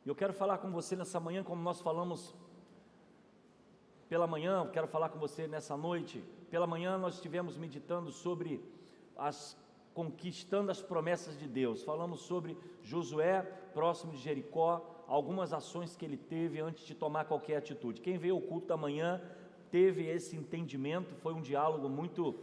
E eu quero falar com você nessa manhã, como nós falamos pela manhã, eu quero falar com você nessa noite. Pela manhã nós estivemos meditando sobre conquistando as promessas de Deus. Falamos sobre Josué, próximo de Jericó, algumas ações que ele teve antes de tomar qualquer atitude. Quem veio ao culto da manhã teve esse entendimento, foi um diálogo muito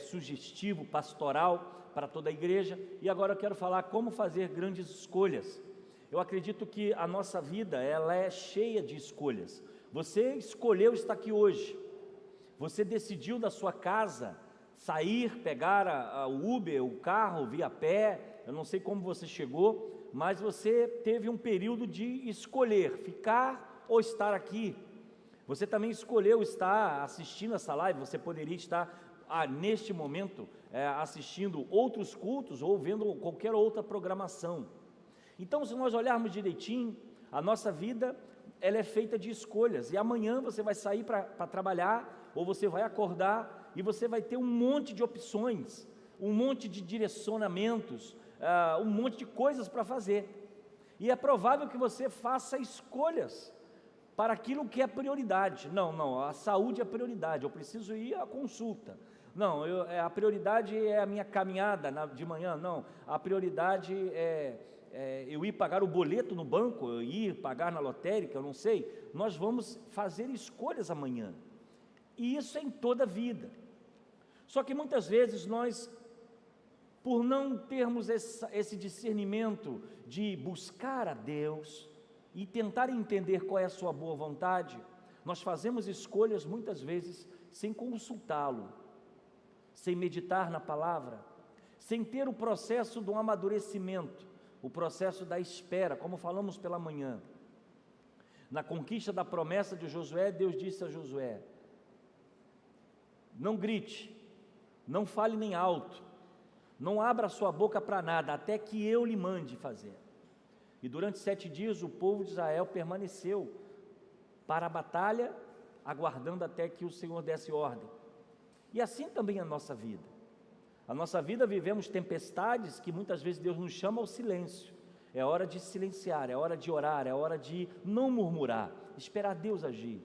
sugestivo, pastoral para toda a igreja. E agora eu quero falar como fazer grandes escolhas. Eu acredito que a nossa vida, ela é cheia de escolhas. Você escolheu estar aqui hoje, você decidiu da sua casa sair, pegar o Uber, o carro, vir a pé, eu não sei como você chegou, mas você teve um período de escolher, ficar ou estar aqui. Você também escolheu estar assistindo essa live, você poderia estar neste momento assistindo outros cultos ou vendo qualquer outra programação. Então, se nós olharmos direitinho, a nossa vida, ela é feita de escolhas, e amanhã você vai sair para trabalhar, ou você vai acordar, e você vai ter um monte de opções, um monte de direcionamentos, um monte de coisas para fazer, e é provável que você faça escolhas para aquilo que é prioridade. Não, a saúde é prioridade, eu preciso ir à consulta. Não, a prioridade é a minha caminhada de manhã. Não, a prioridade é eu ir pagar o boleto no banco, eu ir pagar na lotérica, eu não sei. Nós vamos fazer escolhas amanhã, e isso é em toda a vida. Só que muitas vezes nós, por não termos esse discernimento de buscar a Deus e tentar entender qual é a sua boa vontade, nós fazemos escolhas muitas vezes sem consultá-lo, sem meditar na palavra, sem ter o processo do amadurecimento, o processo da espera, como falamos pela manhã. Na conquista da promessa de Josué, Deus disse a Josué: não grite, não fale nem alto, não abra sua boca para nada, até que eu lhe mande fazer. E durante 7 dias o povo de Israel permaneceu para a batalha, aguardando até que o Senhor desse ordem. E assim também a nossa vida. A nossa vida vivemos tempestades que muitas vezes Deus nos chama ao silêncio. É hora de silenciar, é hora de orar, é hora de não murmurar, esperar Deus agir.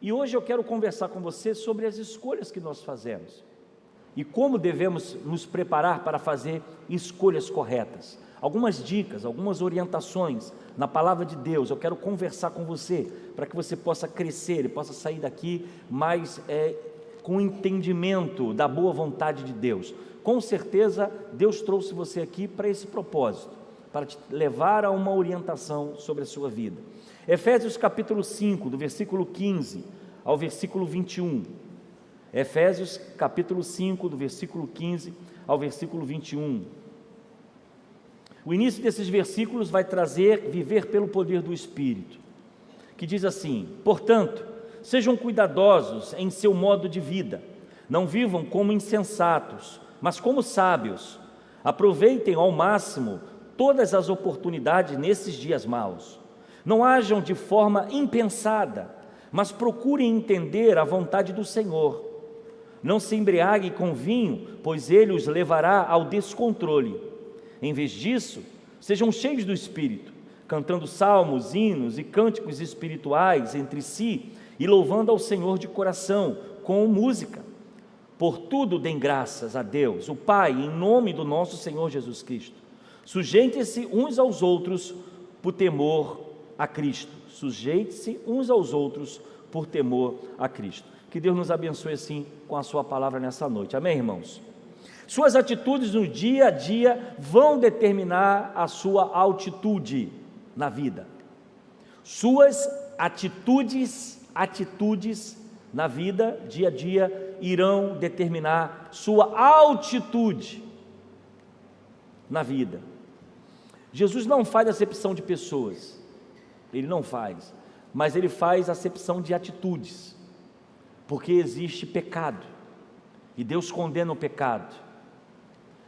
E hoje eu quero conversar com você sobre as escolhas que nós fazemos e como devemos nos preparar para fazer escolhas corretas. Algumas dicas, algumas orientações na palavra de Deus. Eu quero conversar com você para que você possa crescer e possa sair daqui mais com entendimento da boa vontade de Deus. Com certeza Deus trouxe você aqui para esse propósito, para te levar a uma orientação sobre a sua vida. Efésios capítulo 5, do versículo 15 ao versículo 21. Efésios capítulo 5, do versículo 15 ao versículo 21. O início desses versículos vai trazer viver pelo poder do Espírito, que diz assim: portanto, sejam cuidadosos em seu modo de vida, não vivam como insensatos, mas como sábios. Aproveitem ao máximo todas as oportunidades nesses dias maus. Não hajam de forma impensada, mas procurem entender a vontade do Senhor. Não se embriaguem com vinho, pois ele os levará ao descontrole. Em vez disso, sejam cheios do Espírito, cantando salmos, hinos e cânticos espirituais entre si, e louvando ao Senhor de coração, com música. Por tudo deem graças a Deus, o Pai, em nome do nosso Senhor Jesus Cristo. Sujeitem-se uns aos outros por temor a Cristo. Sujeite-se uns aos outros por temor a Cristo. Que Deus nos abençoe assim com a sua palavra nessa noite. Amém, irmãos? Suas atitudes no dia a dia vão determinar a sua altitude na vida. Suas atitudes na vida, dia a dia, irão determinar sua altitude na vida. Jesus não faz acepção de pessoas, ele não faz, mas ele faz acepção de atitudes, porque existe pecado, e Deus condena o pecado.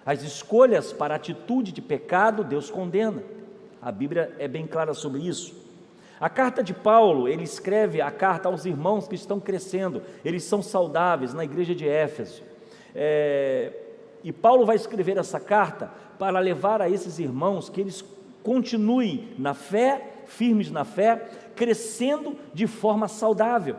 As escolhas para a atitude de pecado, Deus condena, a Bíblia é bem clara sobre isso. A carta de Paulo, ele escreve a carta aos irmãos que estão crescendo, eles são saudáveis na igreja de Éfeso, e Paulo vai escrever essa carta para levar a esses irmãos que eles continue na fé, firmes na fé, crescendo de forma saudável.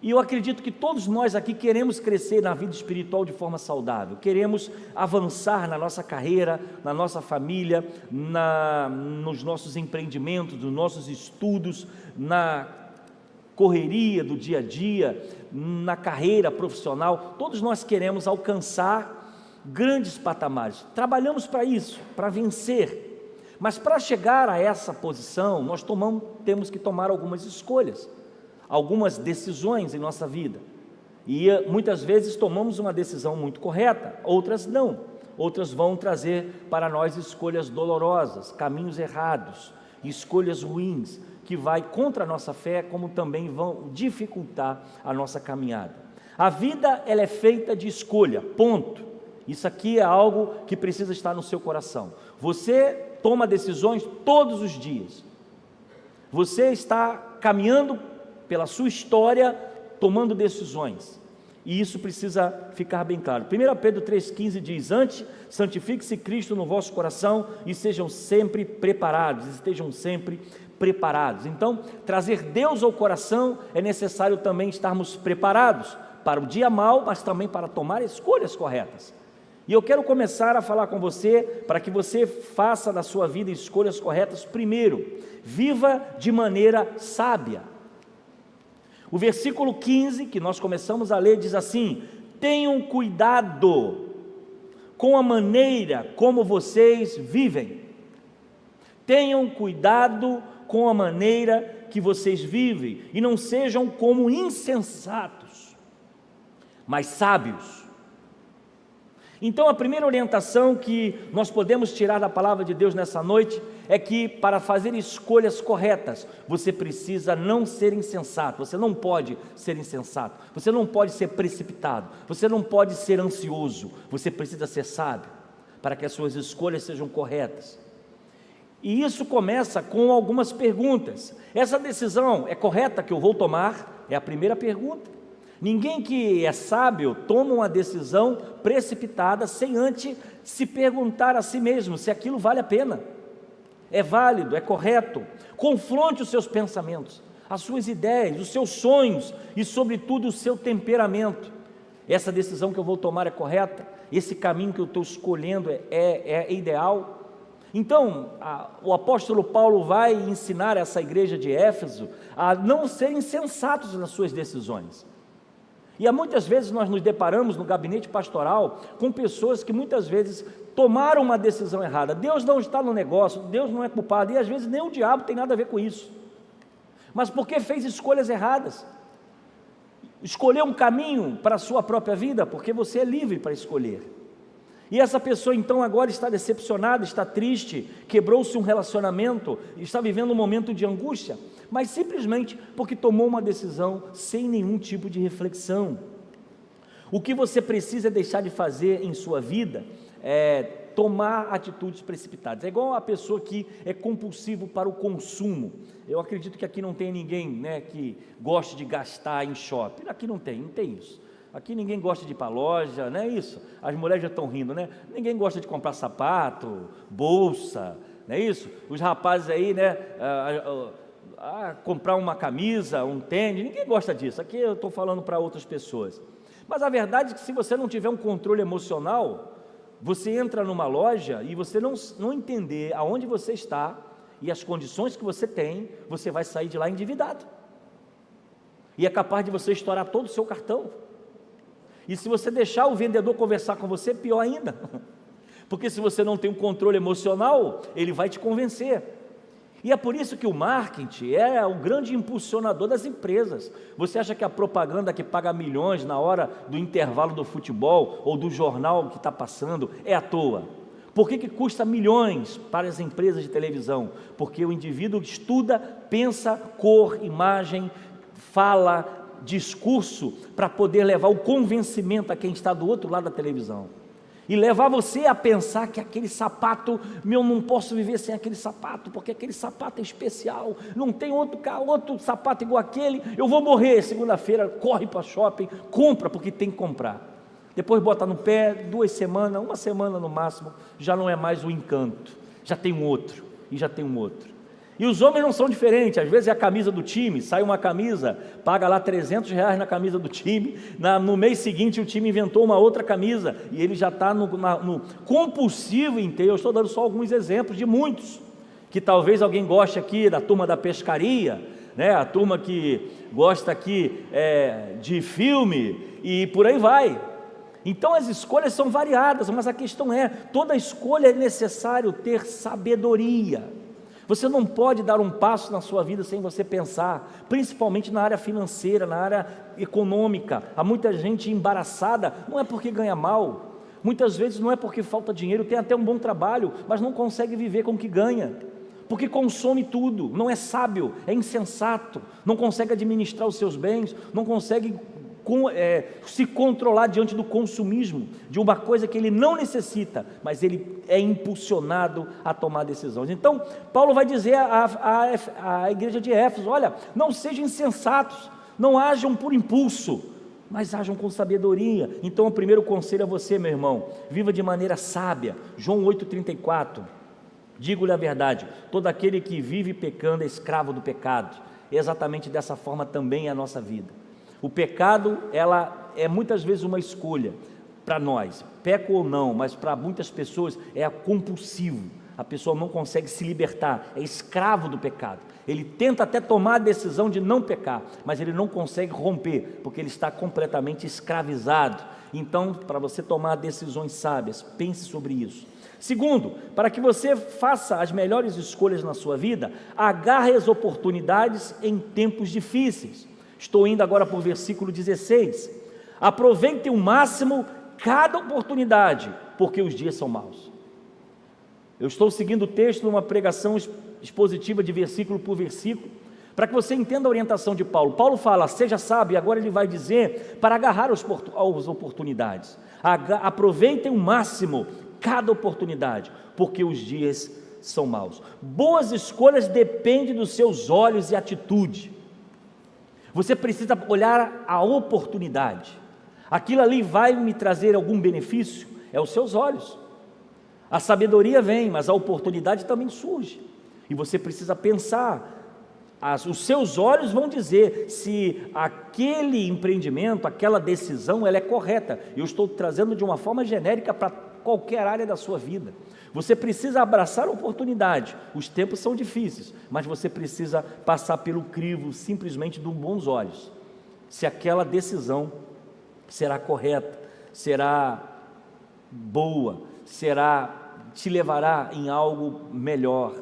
E eu acredito que todos nós aqui queremos crescer na vida espiritual de forma saudável, queremos avançar na nossa carreira, na nossa família, nos nossos empreendimentos, nos nossos estudos, na correria do dia a dia, na carreira profissional. Todos nós queremos alcançar grandes patamares, trabalhamos para isso, para vencer, mas para chegar a essa posição, nós temos que tomar algumas escolhas, algumas decisões em nossa vida, e muitas vezes tomamos uma decisão muito correta, outras não, outras vão trazer para nós escolhas dolorosas, caminhos errados, escolhas ruins, que vai contra a nossa fé, como também vão dificultar a nossa caminhada. A vida, ela é feita de escolha, ponto. Isso aqui é algo que precisa estar no seu coração. Você toma decisões todos os dias, você está caminhando pela sua história, tomando decisões, e isso precisa ficar bem claro. 1 Pedro 3,15 diz: antes, santifique-se Cristo no vosso coração, e sejam sempre preparados, estejam sempre preparados. Então, trazer Deus ao coração, é necessário também estarmos preparados para o dia mau, mas também para tomar escolhas corretas. E eu quero começar a falar com você, para que você faça da sua vida escolhas corretas. Primeiro, viva de maneira sábia. O versículo 15, que nós começamos a ler, diz assim: tenham cuidado com a maneira como vocês vivem. Tenham cuidado com a maneira que vocês vivem, e não sejam como insensatos, mas sábios. Então, a primeira orientação que nós podemos tirar da palavra de Deus nessa noite é que, para fazer escolhas corretas, você precisa não ser insensato. Você não pode ser insensato, você não pode ser precipitado, você não pode ser ansioso. Você precisa ser sábio para que as suas escolhas sejam corretas. E isso começa com algumas perguntas. Essa decisão é correta que eu vou tomar? É a primeira pergunta. Ninguém que é sábio toma uma decisão precipitada sem antes se perguntar a si mesmo se aquilo vale a pena, é válido, é correto. Confronte os seus pensamentos, as suas ideias, os seus sonhos e, sobretudo, o seu temperamento. Essa decisão que eu vou tomar é correta? Esse caminho que eu estou escolhendo é ideal? Então, o apóstolo Paulo vai ensinar essa igreja de Éfeso a não serem insensatos nas suas decisões. E há muitas vezes nós nos deparamos no gabinete pastoral com pessoas que muitas vezes tomaram uma decisão errada. Deus não está no negócio, Deus não é culpado, e às vezes nem o diabo tem nada a ver com isso, mas porque fez escolhas erradas, escolheu um caminho para a sua própria vida, porque você é livre para escolher. E essa pessoa então agora está decepcionada, está triste, quebrou-se um relacionamento, está vivendo um momento de angústia, mas simplesmente porque tomou uma decisão sem nenhum tipo de reflexão. O que você precisa deixar de fazer em sua vida é tomar atitudes precipitadas. É igual a pessoa que é compulsivo para o consumo. Eu acredito que aqui não tem ninguém, né, que goste de gastar em shopping. Aqui não tem isso. Aqui ninguém gosta de ir para a loja, não é isso? As mulheres já estão rindo, né? Ninguém gosta de comprar sapato, bolsa, não é isso? Os rapazes aí, né, comprar uma camisa, um tênis, ninguém gosta disso. Aqui eu estou falando para outras pessoas. Mas a verdade é que se você não tiver um controle emocional, você entra numa loja e você não entender aonde você está e as condições que você tem, você vai sair de lá endividado. E é capaz de você estourar todo o seu cartão. E se você deixar o vendedor conversar com você, pior ainda, porque se você não tem um controle emocional, ele vai te convencer. E é por isso que o marketing é o grande impulsionador das empresas. Você acha que a propaganda que paga milhões na hora do intervalo do futebol ou do jornal que está passando é à toa? Por que custa milhões para as empresas de televisão? Porque o indivíduo estuda, pensa, cor, imagem, fala, discurso, para poder levar o convencimento a quem está do outro lado da televisão, e levar você a pensar que aquele sapato, eu não posso viver sem aquele sapato, porque aquele sapato é especial, não tem outro sapato igual aquele, eu vou morrer. Segunda-feira, corre para o shopping, compra, porque tem que comprar, depois bota no pé, 2 semanas, 1 semana no máximo, já não é mais o encanto, já tem um outro, e já tem um outro. E os homens não são diferentes. Às vezes é a camisa do time, sai uma camisa, paga lá R$300 na camisa do time, no mês seguinte o time inventou uma outra camisa, e ele já está no compulsivo em ter. Eu estou dando só alguns exemplos de muitos, que talvez alguém goste aqui da turma da pescaria, né? A turma que gosta aqui de filme, e por aí vai. Então as escolhas são variadas, mas a questão é, toda escolha é necessário ter sabedoria. Você não pode dar um passo na sua vida sem você pensar, principalmente na área financeira, na área econômica. Há muita gente embaraçada, não é porque ganha mal, muitas vezes não é porque falta dinheiro, tem até um bom trabalho, mas não consegue viver com o que ganha, porque consome tudo, não é sábio, é insensato, não consegue administrar os seus bens, não consegue se controlar diante do consumismo, de uma coisa que ele não necessita, mas ele é impulsionado a tomar decisões. Então, Paulo vai dizer à igreja de Éfeso: olha, não sejam insensatos, não ajam por impulso, mas ajam com sabedoria. Então o primeiro conselho a você, meu irmão: viva de maneira sábia. João 8,34, digo-lhe a verdade, todo aquele que vive pecando é escravo do pecado. Exatamente dessa forma também é a nossa vida. O pecado, ela é muitas vezes uma escolha para nós, peco ou não, mas para muitas pessoas é compulsivo, a pessoa não consegue se libertar, é escravo do pecado. Ele tenta até tomar a decisão de não pecar, mas ele não consegue romper, porque ele está completamente escravizado. Então, para você tomar decisões sábias, pense sobre isso. Segundo, para que você faça as melhores escolhas na sua vida, agarre as oportunidades em tempos difíceis. Estou indo agora para o versículo 16. Aproveitem o máximo cada oportunidade, porque os dias são maus. Eu estou seguindo o texto numa pregação expositiva de versículo por versículo, para que você entenda a orientação de Paulo. Paulo fala, seja sábio, e agora ele vai dizer para agarrar as oportunidades. Aproveitem o máximo cada oportunidade, porque os dias são maus. Boas escolhas dependem dos seus olhos e atitude. Você precisa olhar a oportunidade. Aquilo ali vai me trazer algum benefício? É os seus olhos. A sabedoria vem, mas a oportunidade também surge. E você precisa pensar. Os seus olhos vão dizer se aquele empreendimento, aquela decisão, ela é correta. Eu estou trazendo de uma forma genérica para qualquer área da sua vida. Você precisa abraçar a oportunidade. Os tempos são difíceis, mas você precisa passar pelo crivo simplesmente de bons olhos. Se aquela decisão será correta, será boa, te levará em algo melhor.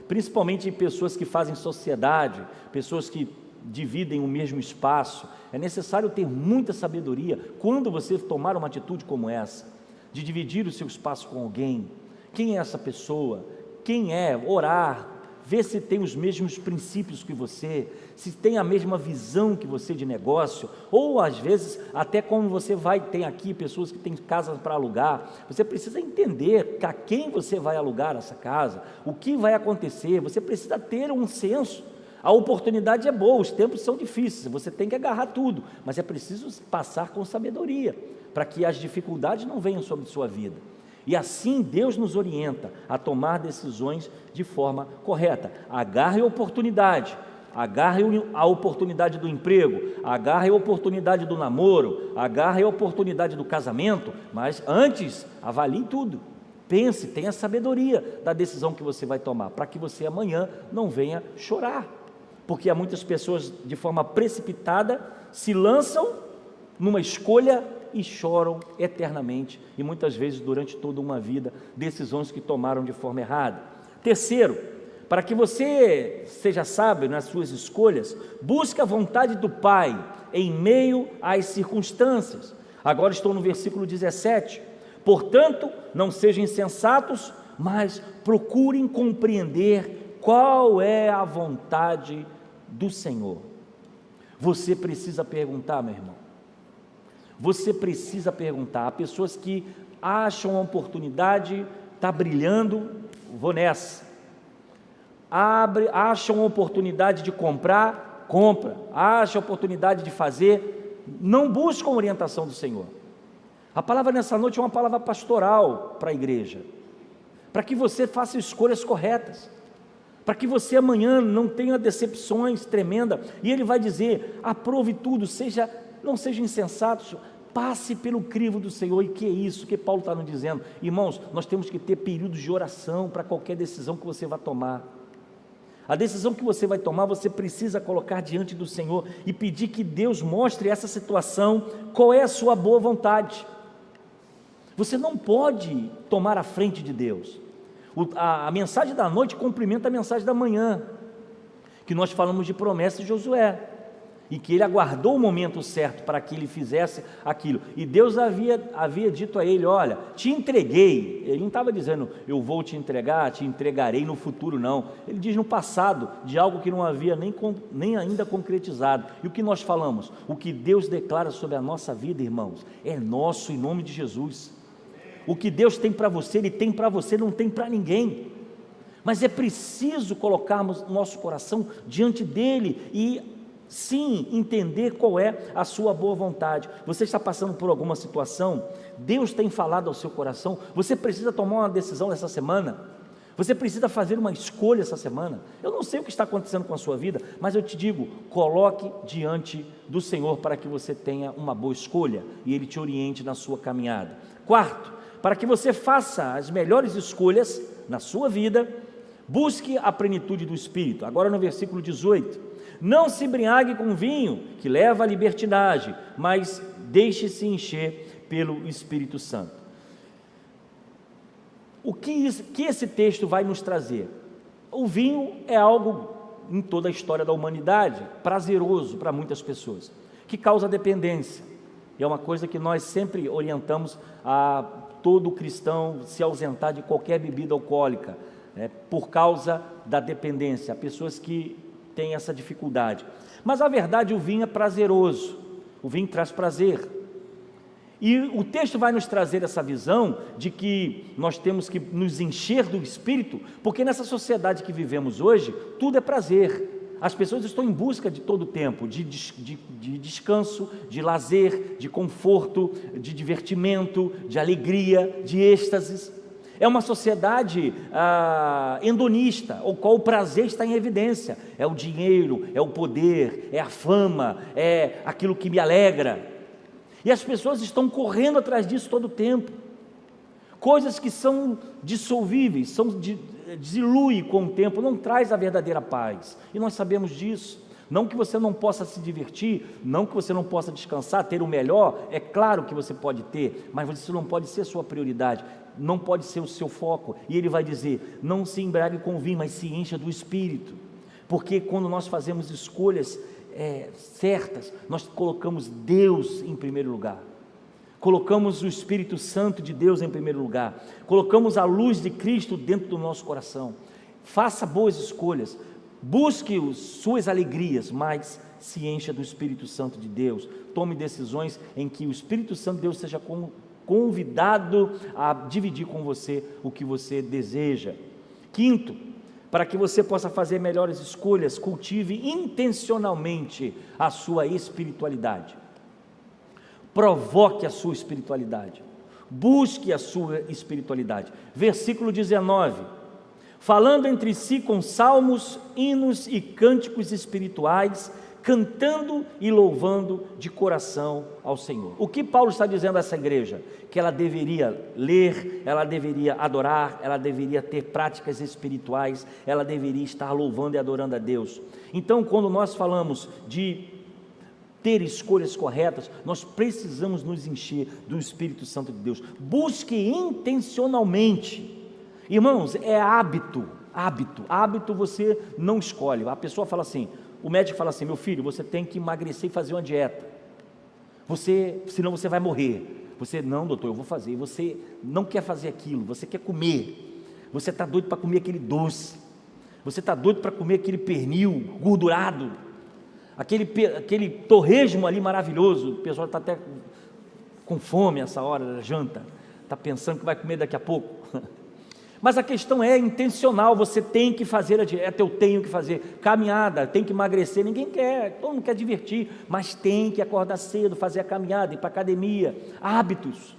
Principalmente em pessoas que fazem sociedade, pessoas que dividem o mesmo espaço. É necessário ter muita sabedoria quando você tomar uma atitude como essa, de dividir o seu espaço com alguém. Quem é essa pessoa? Quem é? Orar, ver se tem os mesmos princípios que você, se tem a mesma visão que você de negócio, ou às vezes, até como você tem aqui pessoas que têm casas para alugar, você precisa entender a quem você vai alugar essa casa, o que vai acontecer, você precisa ter um senso. A oportunidade é boa, os tempos são difíceis, você tem que agarrar tudo, mas é preciso passar com sabedoria, para que as dificuldades não venham sobre sua vida. E assim Deus nos orienta a tomar decisões de forma correta. Agarre a oportunidade, agarre a oportunidade do emprego, agarre a oportunidade do namoro, agarre a oportunidade do casamento, mas antes avalie tudo. Pense, tenha sabedoria da decisão que você vai tomar, para que você amanhã não venha chorar. Porque há muitas pessoas de forma precipitada se lançam numa escolha e choram eternamente, e muitas vezes durante toda uma vida, decisões que tomaram de forma errada. Terceiro, para que você seja sábio nas suas escolhas, busque a vontade do Pai em meio às circunstâncias. Agora estou no versículo 17. Portanto, não sejam insensatos, mas procurem compreender qual é a vontade do Senhor. Você precisa perguntar, meu irmão. Você precisa perguntar. Há pessoas que acham a oportunidade, está brilhando, vou nessa. Acham a oportunidade de comprar, compra. Acham a oportunidade de fazer, não buscam a orientação do Senhor. A palavra nessa noite é uma palavra pastoral para a igreja. para que você faça escolhas corretas, para que você amanhã não tenha decepções tremendas. E Ele vai dizer: aprove tudo, não seja insensato, passe pelo crivo do Senhor. E que é isso que Paulo está nos dizendo? Irmãos, nós temos que ter períodos de oração para qualquer decisão que você vai tomar. A decisão que você vai tomar, você precisa colocar diante do Senhor e pedir que Deus mostre essa situação, qual é a sua boa vontade. Você não pode tomar a frente de Deus. A mensagem da noite complementa a mensagem da manhã, que nós falamos de promessa de Josué, e que ele aguardou o momento certo para que ele fizesse aquilo, e Deus havia dito a ele: olha, te entreguei. Ele não estava dizendo: eu vou te entregar, te entregarei no futuro, não. Ele diz no passado, de algo que não havia nem ainda concretizado. E o que nós falamos? O que Deus declara sobre a nossa vida, irmãos, é nosso, em nome de Jesus. O que Deus tem para você, Ele tem para você, não tem para ninguém. Mas é preciso colocarmos nosso coração diante dEle e sim entender qual é a sua boa vontade. Você está passando por alguma situação, Deus tem falado ao seu coração, você precisa tomar uma decisão essa semana, você precisa fazer uma escolha essa semana. Eu não sei o que está acontecendo com a sua vida, mas eu te digo, coloque diante do Senhor para que você tenha uma boa escolha e Ele te oriente na sua caminhada. Quarto, para que você faça as melhores escolhas na sua vida, busque a plenitude do Espírito. Agora no versículo 18: não se embriague com vinho, que leva à libertinagem, mas deixe-se encher pelo Espírito Santo. O que esse texto vai nos trazer? O vinho é algo, em toda a história da humanidade, prazeroso para muitas pessoas, que causa dependência, e é uma coisa que nós sempre orientamos a todo cristão se ausentar de qualquer bebida alcoólica, por causa da dependência, há pessoas que têm essa dificuldade. Mas a verdade, o vinho é prazeroso, o vinho traz prazer, e o texto vai nos trazer essa visão de que nós temos que nos encher do Espírito, porque nessa sociedade que vivemos hoje, tudo é prazer. As pessoas estão em busca de todo o tempo, de descanso, de lazer, de conforto, de divertimento, de alegria, de êxtases. É uma sociedade hedonista, o qual o prazer está em evidência. É o dinheiro, é o poder, é a fama, é aquilo que me alegra. E as pessoas estão correndo atrás disso todo o tempo. Coisas que são dissolvíveis, dilui com o tempo, não traz a verdadeira paz, e nós sabemos disso. Não que você não possa se divertir, não que você não possa descansar, ter o melhor, é claro que você pode ter, mas isso não pode ser a sua prioridade, não pode ser o seu foco. E ele vai dizer: não se embriague com vinho, mas se encha do Espírito, porque quando nós fazemos escolhas certas, nós colocamos Deus em primeiro lugar, colocamos o Espírito Santo de Deus em primeiro lugar, colocamos a luz de Cristo dentro do nosso coração. Faça boas escolhas, busque suas alegrias, mas se encha do Espírito Santo de Deus. Tome decisões em que o Espírito Santo de Deus seja convidado a dividir com você o que você deseja. Quinto, para que você possa fazer melhores escolhas, cultive intencionalmente a sua espiritualidade. Provoque a sua espiritualidade, busque a sua espiritualidade. Versículo 19: falando entre si com salmos, hinos e cânticos espirituais, cantando e louvando de coração ao Senhor. O que Paulo está dizendo a essa igreja? Que ela deveria ler, ela deveria adorar, ela deveria ter práticas espirituais, ela deveria estar louvando e adorando a Deus. Então, quando nós falamos de ter escolhas corretas, nós precisamos nos encher do Espírito Santo de Deus. Busque intencionalmente. Irmãos, é hábito você não escolhe. A pessoa fala assim, o médico fala assim: meu filho, você tem que emagrecer e fazer uma dieta, senão você vai morrer. Você: não, doutor, eu vou fazer. E você não quer fazer aquilo, você quer comer, você está doido para comer aquele doce, você está doido para comer aquele pernil gordurado, aquele torresmo ali maravilhoso. O pessoal está até com fome essa hora da janta, está pensando que vai comer daqui a pouco. Mas a questão é intencional, você tem que fazer a dieta, eu tenho que fazer caminhada, tem que emagrecer, ninguém quer, todo mundo quer divertir, mas tem que acordar cedo, fazer a caminhada, ir para a academia, hábitos,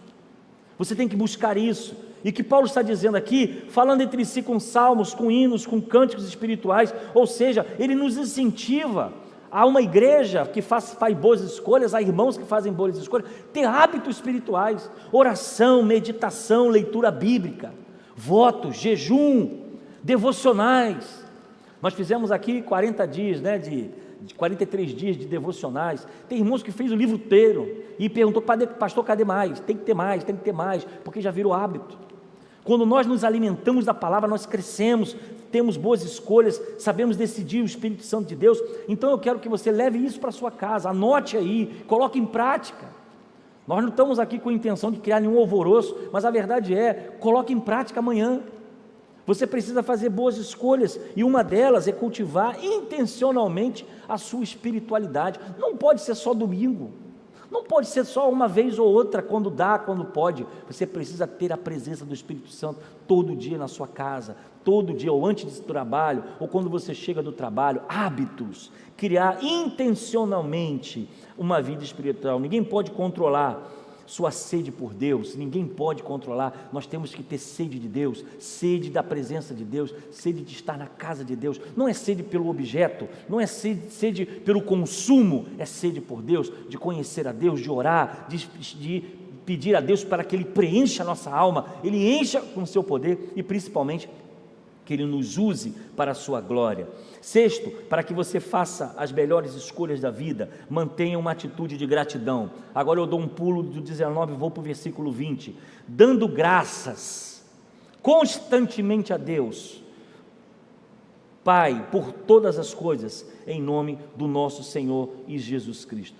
você tem que buscar isso. E que Paulo está dizendo aqui, falando entre si com salmos, com hinos, com cânticos espirituais, ou seja, ele nos incentiva a uma igreja que faz boas escolhas, a irmãos que fazem boas escolhas, ter hábitos espirituais, oração, meditação, leitura bíblica, votos, jejum, devocionais. Nós fizemos aqui 40 dias, de 43 dias de devocionais. Tem irmãos que fez o livro inteiro e perguntou, pastor, cadê mais? Tem que ter mais, porque já virou hábito. Quando nós nos alimentamos da palavra, nós crescemos, temos boas escolhas, sabemos decidir o Espírito Santo de Deus. Então eu quero que você leve isso para a sua casa, anote aí, coloque em prática. Nós não estamos aqui com a intenção de criar nenhum alvoroço, mas a verdade é, coloque em prática amanhã. Você precisa fazer boas escolhas, e uma delas é cultivar intencionalmente a sua espiritualidade. Não pode ser só domingo, não pode ser só uma vez ou outra, quando dá, quando pode. Você precisa ter a presença do Espírito Santo todo dia na sua casa, todo dia, ou antes do trabalho, ou quando você chega do trabalho. Hábitos, criar intencionalmente uma vida espiritual. Ninguém pode controlar sua sede por Deus, ninguém pode controlar. Nós temos que ter sede de Deus, sede da presença de Deus, sede de estar na casa de Deus. Não é sede pelo objeto, não é sede pelo consumo, é sede por Deus, de conhecer a Deus, de orar, de pedir a Deus para que Ele preencha a nossa alma, Ele encha com o seu poder, e principalmente que Ele nos use para a sua glória. Sexto, para que você faça as melhores escolhas da vida, mantenha uma atitude de gratidão. Agora eu dou um pulo do 19 e vou para o versículo 20. Dando graças constantemente a Deus, Pai, por todas as coisas, em nome do nosso Senhor e Jesus Cristo.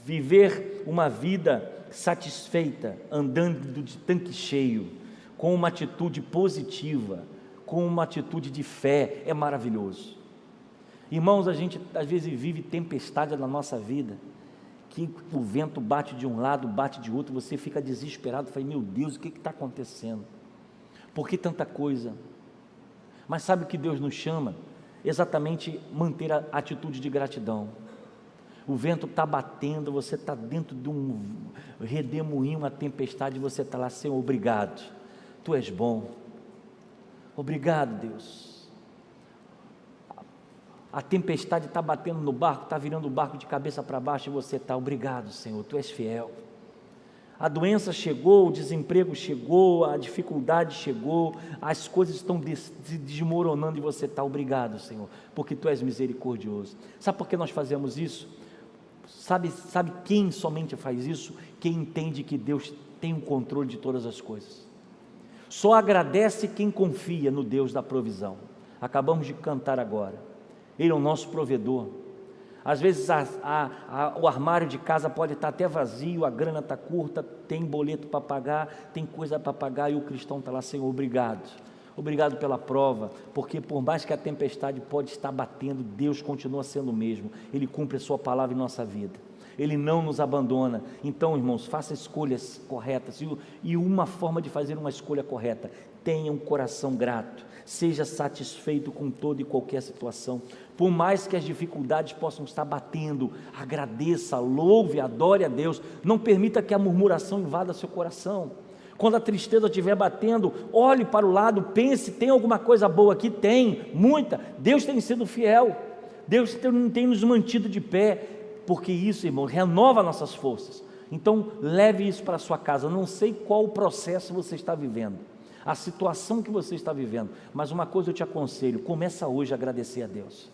Viver uma vida satisfeita, andando de tanque cheio, com uma atitude positiva, com uma atitude de fé, é maravilhoso. Irmãos, a gente às vezes vive tempestade na nossa vida, que o vento bate de um lado, bate de outro, você fica desesperado, fala, meu Deus, o que está acontecendo? Por que tanta coisa? Mas sabe o que Deus nos chama? Exatamente manter a atitude de gratidão. O vento está batendo, você está dentro de um redemoinho, uma tempestade, você está lá, Senhor, obrigado, Tu és bom, obrigado, Deus. A tempestade está batendo no barco, está virando o barco de cabeça para baixo, e você está, obrigado, Senhor, Tu és fiel. A doença chegou, o desemprego chegou, a dificuldade chegou, as coisas estão se desmoronando, e você está, obrigado, Senhor, porque Tu és misericordioso. Sabe por que nós fazemos isso? Sabe quem somente faz isso? Quem entende que Deus tem o controle de todas as coisas. Só agradece quem confia no Deus da provisão. Acabamos de cantar agora. Ele é o nosso provedor. Às vezes o armário de casa pode estar até vazio, a grana está curta, tem boleto para pagar, tem coisa para pagar, e o cristão está lá, Senhor, obrigado. Obrigado pela prova, porque por mais que a tempestade pode estar batendo, Deus continua sendo o mesmo. Ele cumpre a sua palavra em nossa vida. Ele não nos abandona. Então, irmãos, faça escolhas corretas, e uma forma de fazer uma escolha correta: tenha um coração grato, seja satisfeito com toda e qualquer situação, por mais que as dificuldades possam estar batendo, agradeça, louve, adore a Deus, não permita que a murmuração invada seu coração. Quando a tristeza estiver batendo, olhe para o lado, pense, tem alguma coisa boa aqui? Tem, muita. Deus tem sido fiel, Deus tem nos mantido de pé, porque isso, irmão, renova nossas forças. Então leve isso para a sua casa. Eu não sei qual o processo você está vivendo, a situação que você está vivendo, mas uma coisa eu te aconselho: começa hoje a agradecer a Deus.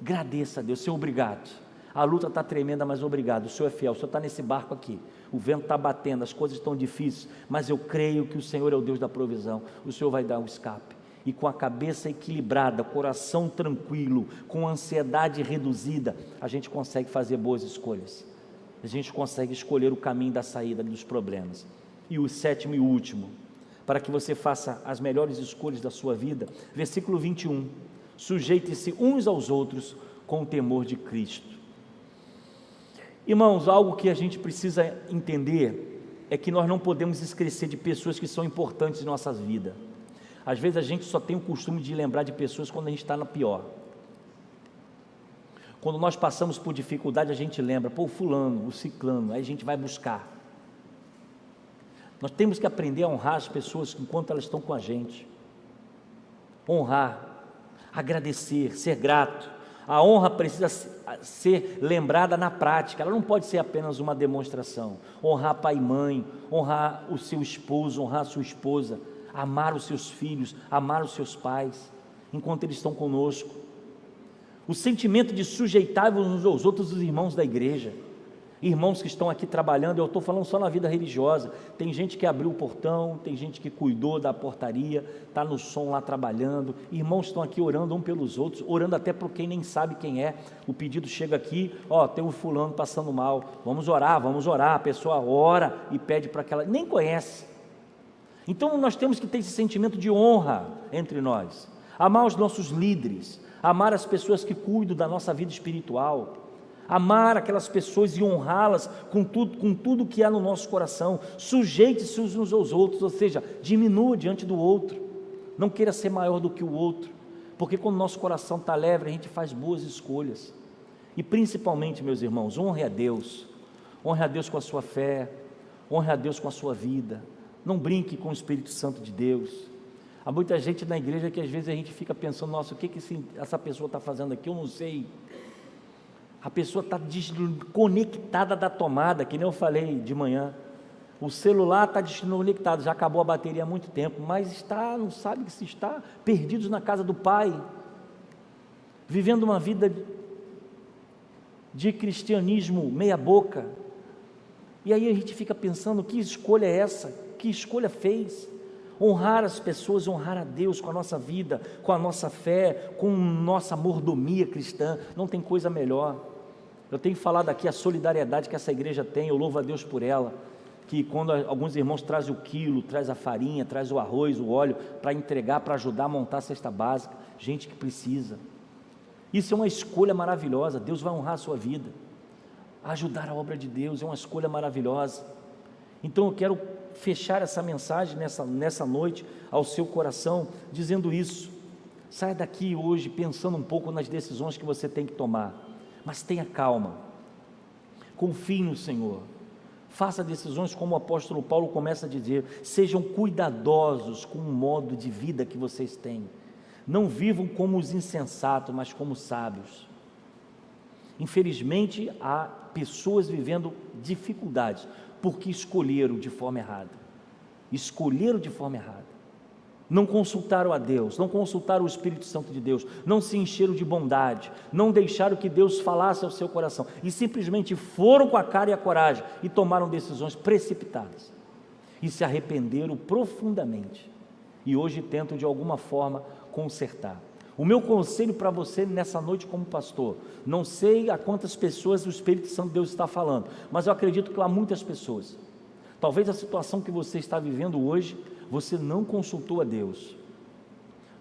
Agradeça a Deus, Senhor, obrigado. A luta está tremenda, mas obrigado, o Senhor é fiel, o Senhor está nesse barco aqui, o vento está batendo, as coisas estão difíceis, mas eu creio que o Senhor é o Deus da provisão, o Senhor vai dar um escape. E com a cabeça equilibrada, coração tranquilo, com a ansiedade reduzida, a gente consegue fazer boas escolhas, a gente consegue escolher o caminho da saída dos problemas. E o sétimo e último, para que você faça as melhores escolhas da sua vida, versículo 21, sujeite-se uns aos outros com o temor de Cristo. Irmãos, algo que a gente precisa entender é que nós não podemos esquecer de pessoas que são importantes em nossas vidas. Às vezes a gente só tem o costume de lembrar de pessoas quando a gente está na pior. Quando nós passamos por dificuldade, a gente lembra, pô, fulano, o ciclano, aí a gente vai buscar. Nós temos que aprender a honrar as pessoas enquanto elas estão com a gente. Honrar, agradecer, ser grato. A honra precisa ser lembrada na prática, ela não pode ser apenas uma demonstração. Honrar pai e mãe, honrar o seu esposo, honrar a sua esposa, amar os seus filhos, amar os seus pais, enquanto eles estão conosco. O sentimento de sujeitar-vos uns aos outros, os irmãos da igreja, irmãos que estão aqui trabalhando, eu estou falando só na vida religiosa, tem gente que abriu o portão, tem gente que cuidou da portaria, está no som lá trabalhando, irmãos estão aqui orando um pelos outros, orando até por quem nem sabe quem é. O pedido chega aqui, tem um fulano passando mal, vamos orar, a pessoa ora e pede para aquela, nem conhece. Então nós temos que ter esse sentimento de honra entre nós, amar os nossos líderes, amar as pessoas que cuidam da nossa vida espiritual, amar aquelas pessoas e honrá-las com tudo que há no nosso coração. Sujeite-se uns aos outros, ou seja, diminua diante do outro, não queira ser maior do que o outro, porque quando o nosso coração está leve, a gente faz boas escolhas. E principalmente, meus irmãos, honre a Deus com a sua fé, honre a Deus com a sua vida, não brinque com o Espírito Santo de Deus. Há muita gente na igreja que às vezes a gente fica pensando, nossa, o que essa pessoa está fazendo aqui, eu não sei. A pessoa está desconectada da tomada, que nem eu falei de manhã. O celular está desconectado, já acabou a bateria há muito tempo, mas não sabe que se está perdidos na casa do Pai, vivendo uma vida de cristianismo meia boca. E aí a gente fica pensando, que escolha é essa? Que escolha fez? Honrar as pessoas, honrar a Deus com a nossa vida, com a nossa fé, com nossa mordomia cristã, não tem coisa melhor. Eu tenho falado aqui a solidariedade que essa igreja tem, eu louvo a Deus por ela, que quando alguns irmãos trazem o quilo, traz a farinha, traz o arroz, o óleo, para entregar, para ajudar a montar a cesta básica, gente que precisa. Isso é uma escolha maravilhosa, Deus vai honrar a sua vida. Ajudar a obra de Deus é uma escolha maravilhosa. Então eu quero fechar essa mensagem nessa noite ao seu coração, dizendo isso. Saia daqui hoje pensando um pouco nas decisões que você tem que tomar, mas tenha calma, confie no Senhor, faça decisões como o apóstolo Paulo começa a dizer, sejam cuidadosos com o modo de vida que vocês têm, não vivam como os insensatos, mas como sábios. Infelizmente há pessoas vivendo dificuldades, porque escolheram de forma errada, não consultaram a Deus, não consultaram o Espírito Santo de Deus, não se encheram de bondade, não deixaram que Deus falasse ao seu coração, e simplesmente foram com a cara e a coragem, e tomaram decisões precipitadas, e se arrependeram profundamente, e hoje tentam de alguma forma consertar. O meu conselho para você nessa noite como pastor, não sei a quantas pessoas o Espírito Santo de Deus está falando, mas eu acredito que há muitas pessoas. Talvez a situação que você está vivendo hoje, você não consultou a Deus.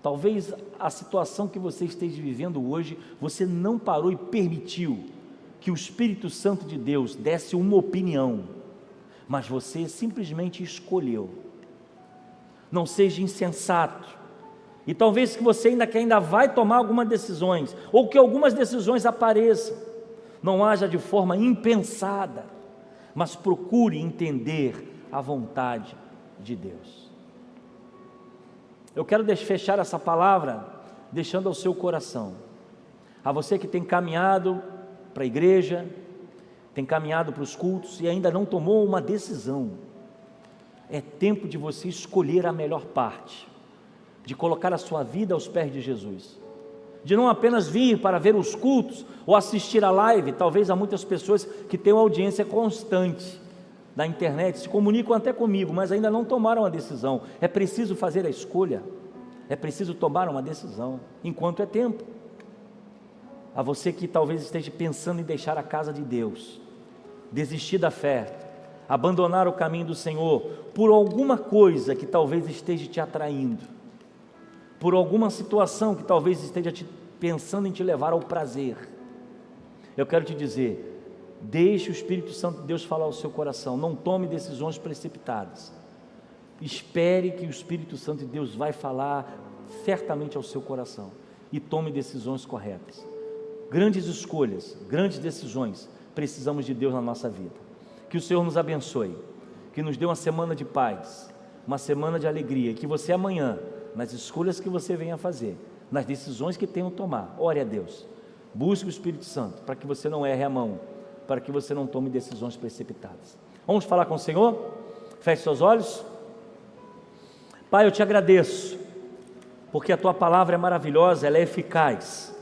Talvez a situação que você esteja vivendo hoje, você não parou e permitiu que o Espírito Santo de Deus desse uma opinião, mas você simplesmente escolheu. Não seja insensato. E talvez que você ainda vai tomar algumas decisões, ou que algumas decisões apareçam, não haja de forma impensada, mas procure entender a vontade de Deus. Eu quero fechar essa palavra deixando ao seu coração, a você que tem caminhado para a igreja, tem caminhado para os cultos e ainda não tomou uma decisão, é tempo de você escolher a melhor parte, de colocar a sua vida aos pés de Jesus, de não apenas vir para ver os cultos ou assistir a live. Talvez há muitas pessoas que têm uma audiência constante na internet, se comunicam até comigo, mas ainda não tomaram a decisão. É preciso fazer a escolha, é preciso tomar uma decisão, enquanto é tempo. A você que talvez esteja pensando em deixar a casa de Deus, desistir da fé, abandonar o caminho do Senhor, por alguma coisa que talvez esteja te atraindo, por alguma situação que talvez esteja pensando em te levar ao prazer, eu quero te dizer, deixe o Espírito Santo de Deus falar ao seu coração, não tome decisões precipitadas, espere que o Espírito Santo de Deus vai falar certamente ao seu coração, e tome decisões corretas. Grandes escolhas, grandes decisões, precisamos de Deus na nossa vida. Que o Senhor nos abençoe, que nos dê uma semana de paz, uma semana de alegria, que você amanhã, nas escolhas que você venha fazer, nas decisões que tenham que tomar, ore a Deus, busque o Espírito Santo, para que você não erre a mão, para que você não tome decisões precipitadas. Vamos falar com o Senhor? Feche seus olhos. Pai, eu te agradeço, porque a Tua palavra é maravilhosa, ela é eficaz.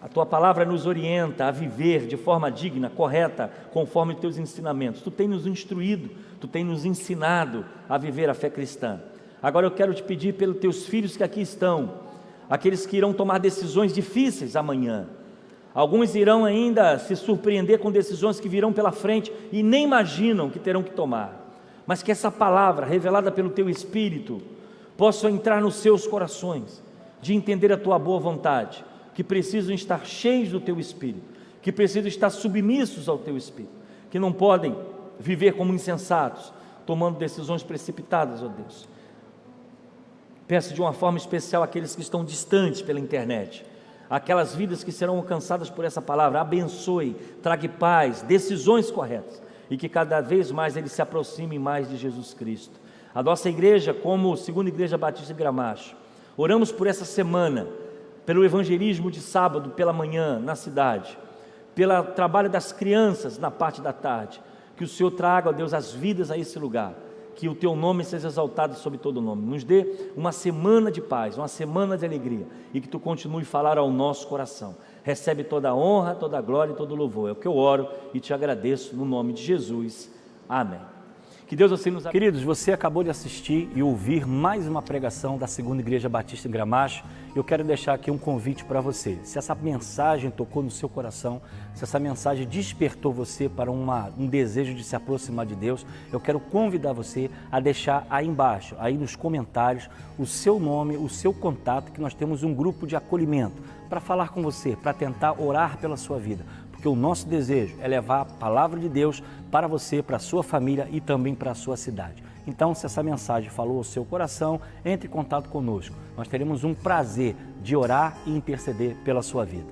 A Tua palavra nos orienta a viver de forma digna, correta, conforme os Teus ensinamentos. Tu tem nos instruído, Tu tem nos ensinado a viver a fé cristã. Agora eu quero te pedir pelos Teus filhos que aqui estão, aqueles que irão tomar decisões difíceis amanhã. Alguns irão ainda se surpreender com decisões que virão pela frente e nem imaginam que terão que tomar. Mas que essa palavra, revelada pelo Teu Espírito, possa entrar nos seus corações, de entender a Tua boa vontade, que precisam estar cheios do Teu Espírito, que precisam estar submissos ao Teu Espírito, que não podem viver como insensatos, tomando decisões precipitadas, ó Deus. Peço de uma forma especial àqueles que estão distantes pela internet, aquelas vidas que serão alcançadas por essa palavra, abençoe, traga paz, decisões corretas, e que cada vez mais eles se aproximem mais de Jesus Cristo. A nossa igreja, como Segunda Igreja Batista de Gramacho, oramos por essa semana, pelo evangelismo de sábado pela manhã na cidade, pelo trabalho das crianças na parte da tarde, que o Senhor traga, ó Deus, as vidas a esse lugar, que o Teu nome seja exaltado sobre todo nome, nos dê uma semana de paz, uma semana de alegria, e que Tu continue a falar ao nosso coração. Recebe toda a honra, toda a glória e todo o louvor, é o que eu oro e te agradeço no nome de Jesus, amém. Que Deus assim nos... Queridos, você acabou de assistir e ouvir mais uma pregação da Segunda Igreja Batista em Gramacho. Eu quero deixar aqui um convite para você. Se essa mensagem tocou no seu coração, se essa mensagem despertou você para um desejo de se aproximar de Deus, eu quero convidar você a deixar aí embaixo, aí nos comentários, o seu nome, o seu contato, que nós temos um grupo de acolhimento para falar com você, para tentar orar pela sua vida. Porque o nosso desejo é levar a palavra de Deus para você, para a sua família e também para a sua cidade. Então, se essa mensagem falou ao seu coração, entre em contato conosco. Nós teremos um prazer de orar e interceder pela sua vida.